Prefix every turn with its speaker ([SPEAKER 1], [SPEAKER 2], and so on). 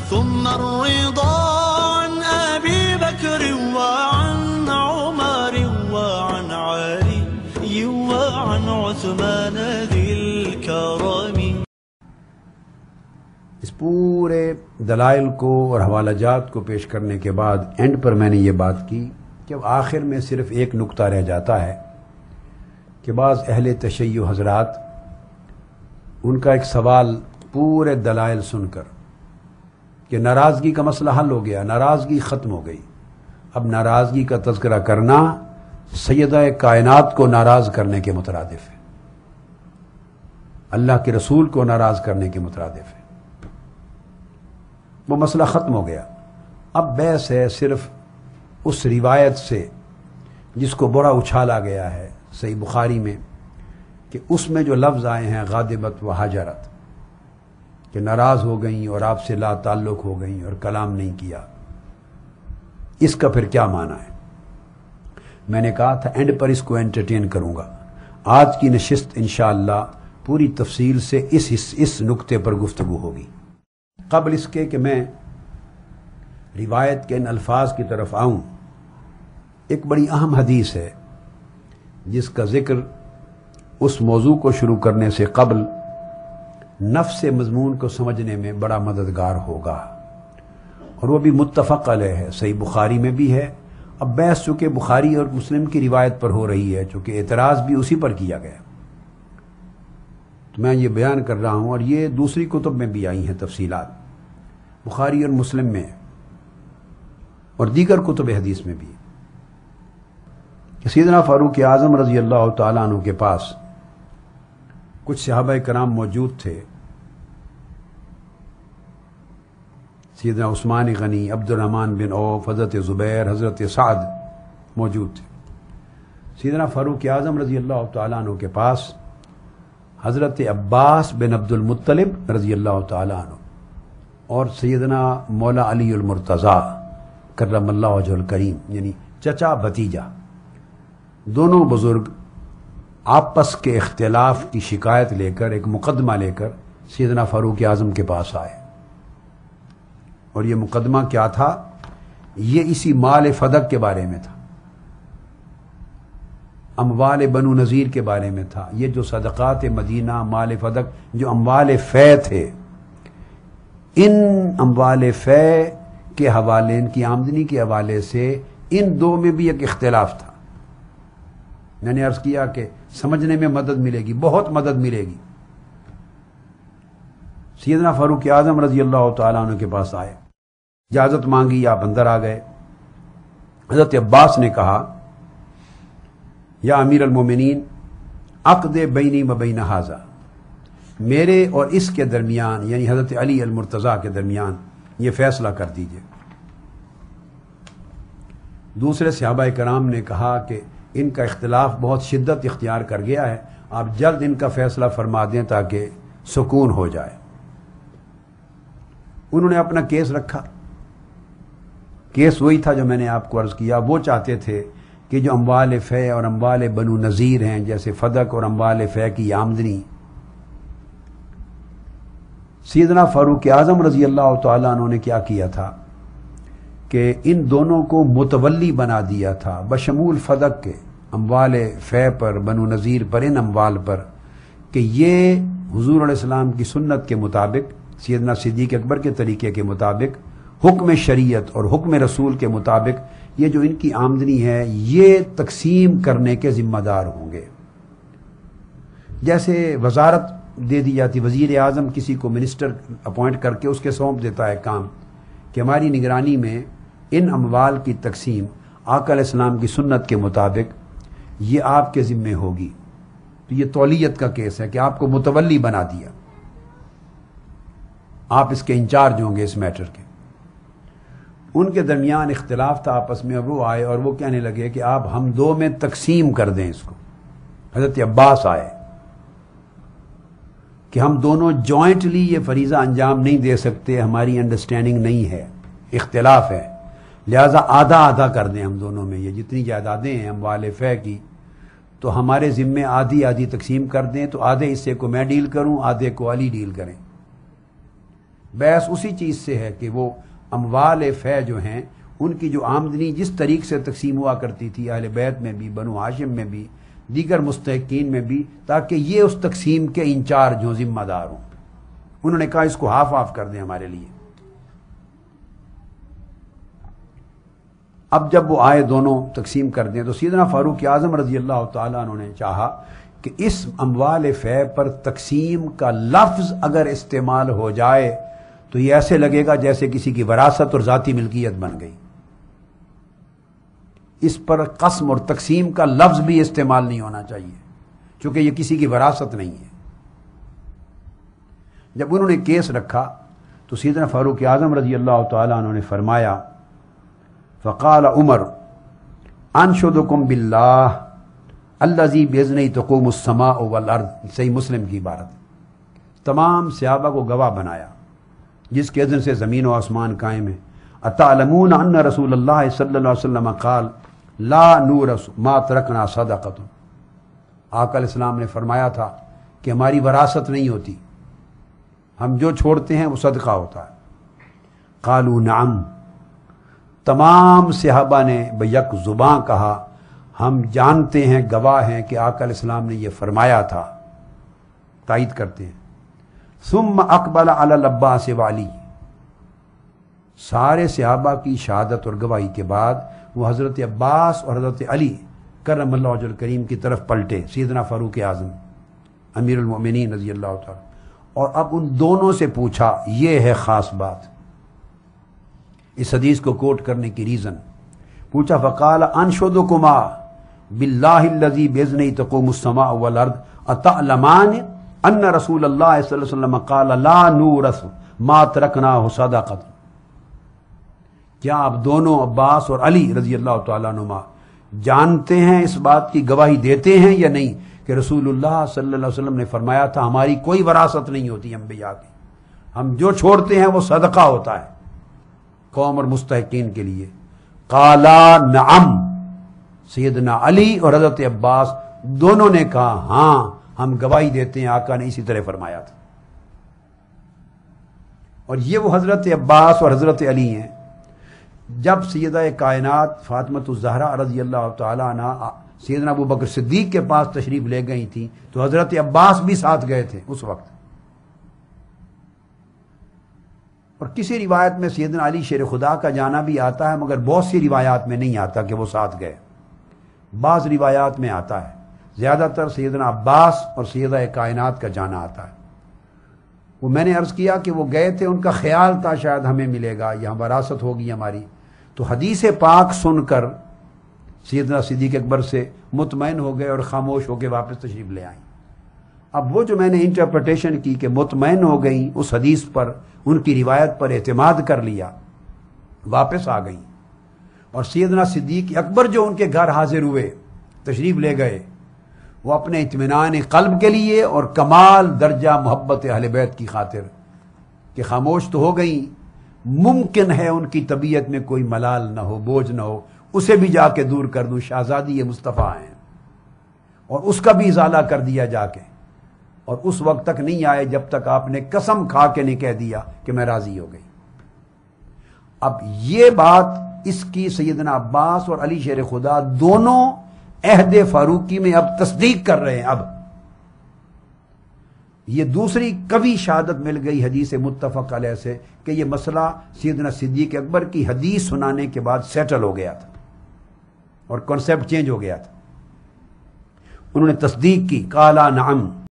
[SPEAKER 1] ثم الرضا عن أبي بكر وعن عمر وعن علي وعن عثمان ذي الكرم.
[SPEAKER 2] اس پورے دلائل کو اور حوالہ جات کو پیش کرنے کے بعد اینڈ پر میں نے یہ بات کی کہ اب آخر میں صرف ایک نقطہ رہ جاتا ہے کہ بعض اہل تشیع حضرات ان کا ایک سوال پورے دلائل سن کر کہ ناراضگی کا مسئلہ حل ہو گیا، ناراضگی ختم ہو گئی، اب ناراضگی کا تذکرہ کرنا سیدہ کائنات کو ناراض کرنے کے مترادف ہے، اللہ کے رسول کو ناراض کرنے کے مترادف ہے. وہ مسئلہ ختم ہو گیا. اب بحث ہے صرف اس روایت سے جس کو بڑا اچھالا گیا ہے صحیح بخاری میں کہ اس میں جو لفظ آئے ہیں غاضبت و حجرت کہ ناراض ہو گئیں اور آپ سے لا تعلق ہو گئیں اور کلام نہیں کیا، اس کا پھر کیا معنی ہے؟ میں نے کہا تھا اینڈ پر اس کو انٹرٹین کروں گا. آج کی نشست انشاءاللہ پوری تفصیل سے اس نقطے پر گفتگو ہوگی. قبل اس کے کہ میں روایت کے ان الفاظ کی طرف آؤں، ایک بڑی اہم حدیث ہے جس کا ذکر اس موضوع کو شروع کرنے سے قبل نفس مضمون کو سمجھنے میں بڑا مددگار ہوگا، اور وہ بھی متفق علیہ ہے، صحیح بخاری میں بھی ہے. اب بحث چونکہ بخاری اور مسلم کی روایت پر ہو رہی ہے، چونکہ اعتراض بھی اسی پر کیا گیا تو میں یہ بیان کر رہا ہوں، اور یہ دوسری کتب میں بھی آئی ہیں تفصیلات، بخاری اور مسلم میں اور دیگر کتب حدیث میں بھی، کہ سیدنا فاروق اعظم رضی اللہ تعالیٰ عنہ کے پاس کچھ صحابہ کرام موجود تھے. سیدنا عثمان غنی، عبد الرحمن بن عوف، حضرت زبیر، حضرت سعد موجود تھے. سیدنا فاروق اعظم رضی اللہ تعالیٰ عنہ کے پاس حضرت عباس بن عبد المطلب رضی اللہ تعالیٰ عنہ اور سیدنا مولا علی المرتضیٰ کرم اللہ وجہ الکریم، یعنی چچا بھتیجا، دونوں بزرگ آپس کے اختلاف کی شکایت لے کر، ایک مقدمہ لے کر سیدنا فاروق اعظم کے پاس آئے. اور یہ مقدمہ کیا تھا؟ یہ اسی مال فدق کے بارے میں تھا، اموال بنو نذیر کے بارے میں تھا. یہ جو صدقات مدینہ، مال فدق، جو اموال فے تھے، ان اموال فے کے حوالے، ان کی آمدنی کے حوالے سے ان دو میں بھی ایک اختلاف تھا. میں نے عرض کیا کہ سمجھنے میں مدد ملے گی، بہت مدد ملے گی. سیدنا فاروق اعظم رضی اللہ تعالیٰ عنہ کے پاس آئے، اجازت مانگی، آپ اندر آ گئے. حضرت عباس نے کہا یا امیر المومنین عقد بینی و بین ھذا، میرے اور اس کے درمیان، یعنی حضرت علی المرتضیٰ کے درمیان یہ فیصلہ کر دیجئے. دوسرے صحابہ کرام نے کہا کہ ان کا اختلاف بہت شدت اختیار کر گیا ہے، آپ جلد ان کا فیصلہ فرما دیں تاکہ سکون ہو جائے. انہوں نے اپنا کیس رکھا. کیس وہی تھا جو میں نے آپ کو عرض کیا. وہ چاہتے تھے کہ جو اموال فے اور اموال بنو نذیر ہیں، جیسے فدق اور اموال فے کی آمدنی، سیدنا فاروق اعظم رضی اللہ تعالیٰ عنہ نے کیا کیا تھا کہ ان دونوں کو متولی بنا دیا تھا بشمول فدق کے، اموال فے پر، بنو نذیر پر، ان اموال پر، کہ یہ حضور علیہ السلام کی سنت کے مطابق، سیدنا صدیق اکبر کے طریقے کے مطابق، حکم شریعت اور حکم رسول کے مطابق یہ جو ان کی آمدنی ہے یہ تقسیم کرنے کے ذمہ دار ہوں گے. جیسے وزارت دے دی جاتی، وزیر اعظم کسی کو منسٹر اپوائنٹ کر کے اس کے سونپ دیتا ہے کام کہ ہماری نگرانی میں ان اموال کی تقسیم آقا علیہ السلام کی سنت کے مطابق یہ آپ کے ذمے ہوگی. تو یہ تولیت کا کیس ہے کہ آپ کو متولی بنا دیا، آپ اس کے انچارج ہوں گے اس میٹر کے. ان کے درمیان اختلاف تھا آپس میں، اور وہ آئے اور وہ کہنے لگے کہ آپ ہم دو میں تقسیم کر دیں اس کو. حضرت عباس آئے کہ ہم دونوں جوائنٹلی یہ فریضہ انجام نہیں دے سکتے، ہماری انڈرسٹینڈنگ نہیں ہے، اختلاف ہے، لہذا آدھا آدھا کر دیں ہم دونوں میں. یہ جتنی جائیدادیں ہیں اموال فے کی تو ہمارے ذمے آدھی آدھی تقسیم کر دیں، تو آدھے حصے کو میں ڈیل کروں، آدھے کو علی ڈیل کریں. بحث اسی چیز سے ہے کہ وہ اموال فے جو ہیں ان کی جو آمدنی جس طریقے سے تقسیم ہوا کرتی تھی اہل بیت میں بھی، بنو ہاشم میں بھی، دیگر مستحقین میں بھی، تاکہ یہ اس تقسیم کے انچارج ہوں، ذمہ دار ہوں۔ انہوں نے کہا اس کو ہاف آف کر دیں ہمارے لیے۔ اب جب وہ آئے دونوں تقسیم کر دیں تو سیدنا فاروق اعظم رضی اللہ تعالیٰ عنہ نے چاہا کہ اس اموال فے پر تقسیم کا لفظ اگر استعمال ہو جائے تو یہ ایسے لگے گا جیسے کسی کی وراثت اور ذاتی ملکیت بن گئی۔ اس پر قسم اور تقسیم کا لفظ بھی استعمال نہیں ہونا چاہیے، چونکہ یہ کسی کی وراثت نہیں ہے۔ جب انہوں نے کیس رکھا تو سیدنا فاروق اعظم رضی اللہ تعالیٰ عنہ نے فرمایا، فقال عمر انشدکم باللہ الذی باذنہ تقوم السماء والارض، صحیح مسلم کی عبارت، تمام صحابہ کو گواہ بنایا جس کے اذن سے زمین و آسمان قائم ہے۔ اتعلمون ان رسول اللہ صلی اللہ علیہ وسلم قال لا نورث ما ترکنا صدقۃ، آقا علیہ السلام نے فرمایا تھا کہ ہماری وراثت نہیں ہوتی، ہم جو چھوڑتے ہیں وہ صدقہ ہوتا ہے۔ قالوا نعم، تمام صحابہ نے بیک زباں کہا ہم جانتے ہیں، گواہ ہیں کہ آقا علیہ السلام نے یہ فرمایا تھا، تائید کرتے ہیں۔ ثم اقبل علی العباس وعلی، سارے صحابہ کی شہادت اور گواہی کے بعد وہ حضرت عباس اور حضرت علی کرم اللہ وجہ الکریم کی طرف پلٹے، سیدنا فاروق اعظم امیر المؤمنین رضی اللہ تعالی، اور اب ان دونوں سے پوچھا، یہ ہے خاص بات اس حدیث کو کوٹ کرنے کی ریزن، پوچھا فقال انشدکما باللہ الذی باذنہ تقوم السماء والارض اتعلمان ان رسول اللہ صلی اللہ علیہ وسلم قال لا نورث ما ترکناہ صدقۃ، کیا آپ دونوں عباس اور علی رضی اللہ تعالیٰ عنہما جانتے ہیں، اس بات کی گواہی دیتے ہیں یا نہیں کہ رسول اللہ صلی اللہ علیہ وسلم نے فرمایا تھا ہماری کوئی وراثت نہیں ہوتی انبیاء کی، ہم جو چھوڑتے ہیں وہ صدقہ ہوتا ہے قوم اور مستحقین کے لیے؟ قالا نعم، سیدنا علی اور حضرت عباس دونوں نے کہا ہاں ہم گواہی دیتے ہیں، آقا نے اسی طرح فرمایا تھا۔ اور یہ وہ حضرت عباس اور حضرت علی ہیں۔ جب سیدہ کائنات فاطمۃ الزہرا رضی اللہ تعالیٰ عنہ سیدنا ابو بکر صدیق کے پاس تشریف لے گئی تھیں تو حضرت عباس بھی ساتھ گئے تھے اس وقت، اور کسی روایت میں سیدنا علی شیر خدا کا جانا بھی آتا ہے، مگر بہت سی روایات میں نہیں آتا کہ وہ ساتھ گئے، بعض روایات میں آتا ہے، زیادہ تر سیدنا عباس اور سیدہ کائنات کا جانا آتا ہے۔ وہ میں نے عرض کیا کہ وہ گئے تھے، ان کا خیال تھا شاید ہمیں ملے گا، یہاں وراثت ہوگی ہماری، تو حدیث پاک سن کر سیدنا صدیق اکبر سے مطمئن ہو گئے اور خاموش ہو کے واپس تشریف لے آئیں۔ اب وہ جو میں نے انٹرپریٹیشن کی کہ مطمئن ہو گئیں اس حدیث پر، ان کی روایت پر اعتماد کر لیا، واپس آ گئیں، اور سیدنا صدیق اکبر جو ان کے گھر حاضر ہوئے، تشریف لے گئے، وہ اپنے اطمینان قلب کے لیے اور کمال درجہ محبت اہل بیت کی خاطر کہ خاموش تو ہو گئیں، ممکن ہے ان کی طبیعت میں کوئی ملال نہ ہو، بوجھ نہ ہو، اسے بھی جا کے دور کر دوں، شہزادی مصطفیٰ ہیں، اور اس کا بھی ازالہ کر دیا جا کے، اور اس وقت تک نہیں آئے جب تک آپ نے قسم کھا کے نہیں کہہ دیا کہ میں راضی ہو گئی۔ اب یہ بات اس کی سیدنا عباس اور علی شیر خدا دونوں عہد فاروقی میں اب تصدیق کر رہے ہیں۔ اب یہ دوسری کبھی شہادت مل گئی حدیث متفق علیہ سے کہ یہ مسئلہ سیدنا صدیق اکبر کی حدیث سنانے کے بعد سیٹل ہو گیا تھا اور کانسیپٹ چینج ہو گیا تھا۔ انہوں نے تصدیق کی، قالا نعم،